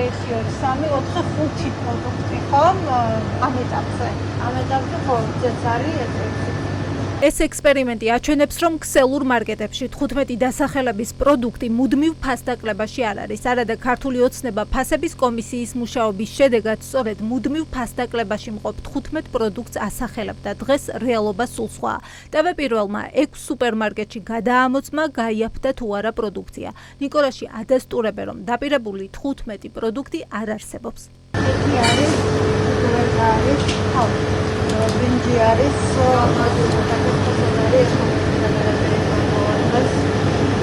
1 2 3 4 5 პროდუქტი ხომ ამ ეტაპზე ხო ძეც არის ეს ეს ექსპერიმენტი აჩვენებს, რომ ქსელურ მარკეტებში 15 დასახელების პროდუქტი მუდმივ ფასდაკლებაში არ არის. არადა ქართული ოცნება ფასების კომისიის მუშაობის შედეგად სწორედ მუდმივ ფასდაკლებაში მყოფ 15 პროდუქტს ასახელებდა. დღეს რეალობა სულ სხვაა. TV პირველმა 6 სუპერმარკეტში გადაამოწმა, გაიაფთა თუ არა პროდუქცია. ნიკორაში ადასტურებენ, რომ დაპირებული 15 პროდუქტი არ არსებობს. ბრინჯი არის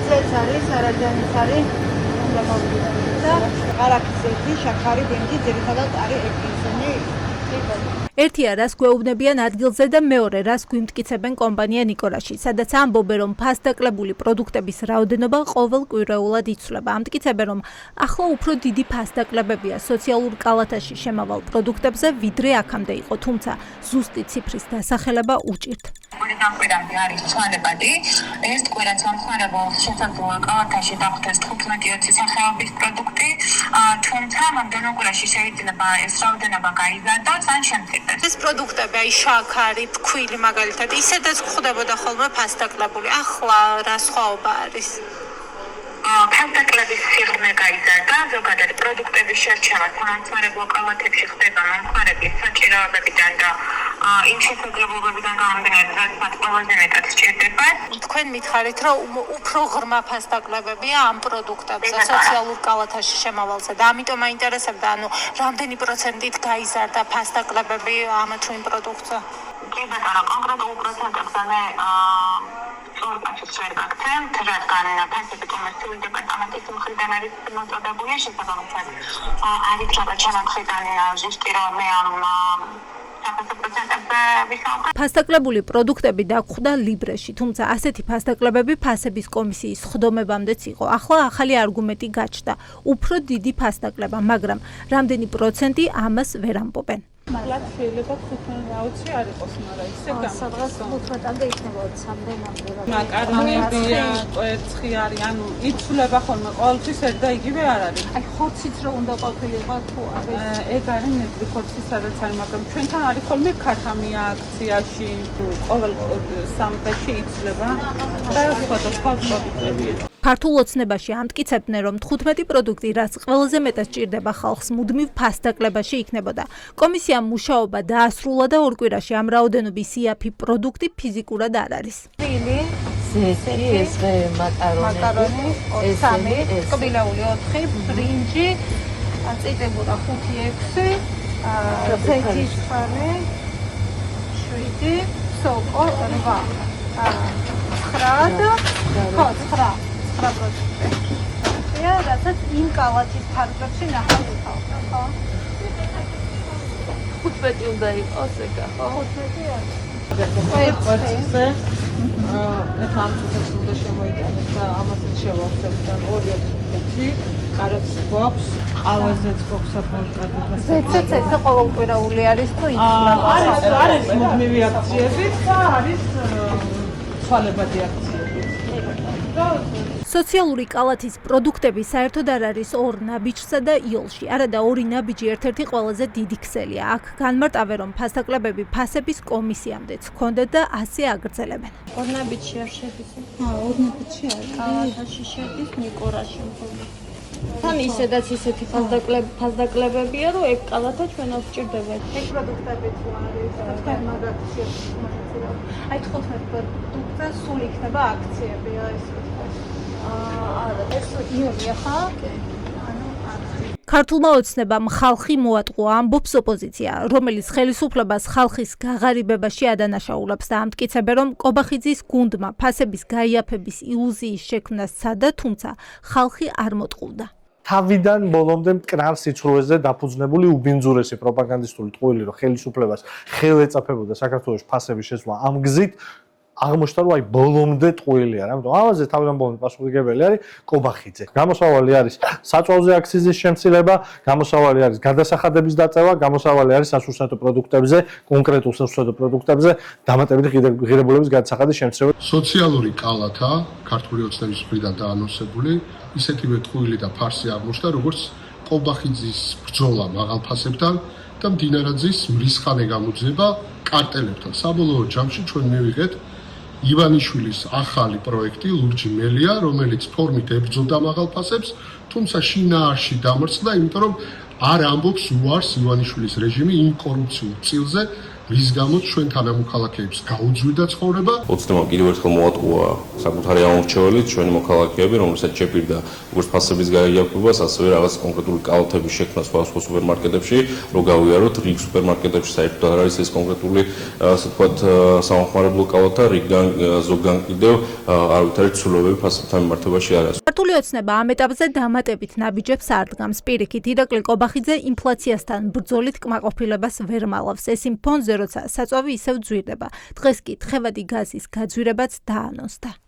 ზეც არის არაჯანის არის და არაქცეთი შაქარი ბრინჯი ძირითადად არის ექიმსენი ერთია რას გვეუბნებიან ადგილზე და მეორე რას გვიმტკიცებენ კომპანია ნიკორაში, სადაც ამბობენ, რომ ფასდაკლებული პროდუქტების რაოდენობა ყოველკვირეულად იცვლება. ამტკიცებენ, რომ ახლა უფრო დიდი ფასდაკლებებია სოციალურ კალათაში შემავალ პროდუქტებზე, ვიდრე აქამდე იყო, თუმცა ზუსტი ციფრის დასახელება უჭირთ. კვირიდან კვირამდე არის ცვალებადი. ერთ კვირას ამხანებელ შესაძლოა კალათაში დახვდეს 15-20 სახეობის პროდუქტი, თუმცა მომდევნო კვირაში შეიძლება ეს რაოდენობა გაიზარდოს ან შემცირდეს. ეს პროდუქტები, აი შაქარი, ფქვილი მაგალითად, ისედაც გვხვდებოდა ხოლმე ფასდაკლებული. ახლა რა სხვაობა არის? ფასდაკლების სიღრმე გაიზარდა, ზოგადად პროდუქტების შერჩევა სამომხმარებლო კალათებში ხდება მომხმარებლის საჭიროებებიდან და იმ შესაძლებლობებიდან გამომდინარე, რაც ყველაზე მეტად სჭირდება. თქვენ მითხარით, რომ უფრო ღრმა ფასდაკლებებია ამ პროდუქტებზე, სოციალურ კალათაში შემავალზე და ამიტომ აინტერესებდა, ანუ რამდენი პროცენტით გაიზარდა ფასდაკლებები ამ თუ იმ პროდუქტზე? კი ბატონო, კონკრეტულ პროცენტებზე მე ვერ გაგცემთ, რადგან ფასების კომერციული დეპარტამენტის მხრიდან არის მოწოდებული შესაბამისად არის ჩამოჩენა მხრიდან ზუსტი რომ მე ამ ფასდაკლებული პროდუქტები დაგხვდა ლიბრეში, თუმცა ასეთი ფასდაკლებები ფასების კომისიის ხდომებამდეც იყო. ახლა ახალი არგუმენტი გაჩნდა, უფრო დიდი ფასდაკლება, მაგრამ რამდენი პროცენტი ამას ვერ ამბობენ. მაგრამ შეიძლება 15 არ იყოს, მაგრამ ისე სადღაც 15-მდე იქნება 3-მდე ნამდვილად. მაკარონებია, კვერცხი არის, ანუ იცვლება ხოლმე ყოველთვის ერთ და იგივე არ არის. აი ხორციც რო უნდა ყოფილიყო თუ არის. ეგ არის ნეტრი ხორცი, სადაც არის, მაგრამ ჩვენთან არის ხოლმე ქათამია აქციაში, ყოველ 3 დღეში იცვლება და სხვადასხვა პროდუქტებია. ქართულ ოცნებაში ამტკიცებდნენ, რომ 15 პროდუქტი, რაც ყველაზე მეტად სჭირდება ხალხს, მუდმივ ფასდაკლებაში იქნებოდა. კომისიამ მუშაობა დაასრულა და ორ კვირაში ამ რაოდენობის იაფი პროდუქტი ფიზიკურად არ არის. ზეთი, ეს მაკარონი, 3, კბილეული 4, ბრინჯი, წიტებურა 5-6, ზეთის ხარი 7, სოკო 8, 9 და ხო 9 პროდუქტი. და რასაც იმ კალათის ფარგლებში ნახავთ, ხო? 15 უნდა იყოს ეგა, ხო? 15 არის. კვერცხზე ეხლა ამ წუთებს უნდა შემოიტანოთ და ამასაც შევავსებთ და 2-5 კარაც გვაქვს, ყავაზეც გვაქვს საფონტკადას. ზეცეც ესე ყოველკვირეული არის თუ იცვლება? არის მუდმივი აქციები და არის ცვალებადი აქციები. სოციალური კალათის პროდუქტები საერთოდ არ არის ორ ნაბიჯსა და იოლში. არადა ორი ნაბიჯი ერთ-ერთი ყველაზე დიდი ქსელია. აქ განმარტავენ, რომ ფასდაკლები ფასების კომისიამდეც ჰქონდათ და ასე აგრძელებენ. ორ ნაბიჯში არ შედის. ორ ნაბიჯში არის. კალათაში შედის, ნიკორაში მხოლოდ. თან ისედაც ისეთი ფასდაკლებებია, რომ ეგ კალათა ჩვენას სჭირდება. ეგ პროდუქტები თუ არის, თქვენ მაგათ შეგვიძლია. აი 15 პროდუქტზე სულ იქნება აქციები, აი ეს. არა, ეს იულია ხა? ქართულმა ოცნებამ ხალხი მოატყუა, ამბობს ოპოზიცია, რომელიც ხელისუფლებას ხალხის გაღარიბებაში ადანაშაულებს და ამტკიცებენ, რომ კობახიძის გუნდმა ფასების გაიაფების ილუზიის შექმნა სცადა, თუმცა ხალხი არ მოტყუდა. თავიდან ბოლომდე მტკნარ სიცრუეზე დაფუძნებული უბინძურესი პროპაგანდისტული ტყუილი, რომ ხელისუფლებას ხელ ეწაფებოდა საქართველოს ფასების შესვლა ამ გზით, აღმოჩნდა, რომ აი ბოლომდე ტყუილია, რა. ამიტომ ამაზე თავიდან ბოლომდე პასუხისმგებელი არის კობახიძე. გამოსავალი არის საწვავზე აქციზის შემცირება, გამოსავალი არის გადასახადების დაწევა, გამოსავალი არის სასურსათო პროდუქტებზე, კონკრეტულ სასურსათო პროდუქტებზე დამატებითი ღირებულების გადასახადის შემცირება. სოციალური კალათა ქართული ოცნების მხრიდან დაანონსებული ისეთივე ტყუილი და ფარსი აღმოჩნდა, როგორც ყობახიძის ბრძოლა მაღალ ფასებთან და მდინარაძის მრისხანე გამოძიება კარტელებთან. საბოლოო ჯამში ჩვენ მივიღეთ ივანიშვილის ახალი პროექტი ლურჯი მელია, რომელიც ფორმით ებრძოდა მაღალ ფასებს, თუმცა შინაარსში დამარცხდა, იმიტომ რომ არ ამბობს უარს ივანიშვილის რეჟიმი იმ კორუფციულ წილზე, რის გამოც ჩვენ თანამოქალაქეებს გაუძვირდა ცხოვრება. ოცნებამ კიდევ ერთხელ მოატყუა საკუთარი ამორჩეველით ჩვენი მოქალაქეები, რომელსაც შეპირდა როგორც ფასების გაიაფებას, ასევე რაღაც კონკრეტული კალათების შექმნა სხვადასხვა სუპერმარკეტებში, რომ გავიაროთ რიგ სუპერმარკეტებში საერთოდ არ არის ეს კონკრეტული, ასე ვთქვათ, სამხმარებლო კალათა, რიგგან ზოგან კიდევ არავითარი ცვლილებები ფასებთან მიმართებაში არ არის. ქართული ოცნება ამ ეტაპზე დამატებით ნაბიჯებს არ დგამს. პირიქით, ირაკლი ყობახიძე ინფლაციასთან ბრძოლით კმაყოფილებას ვერ მალავს. ეს იმ ფონზე, როცა საწვავი ისევ ძვირდება. დღეს კი თხევადი გაზის გაძვირებაც დაანონსდა.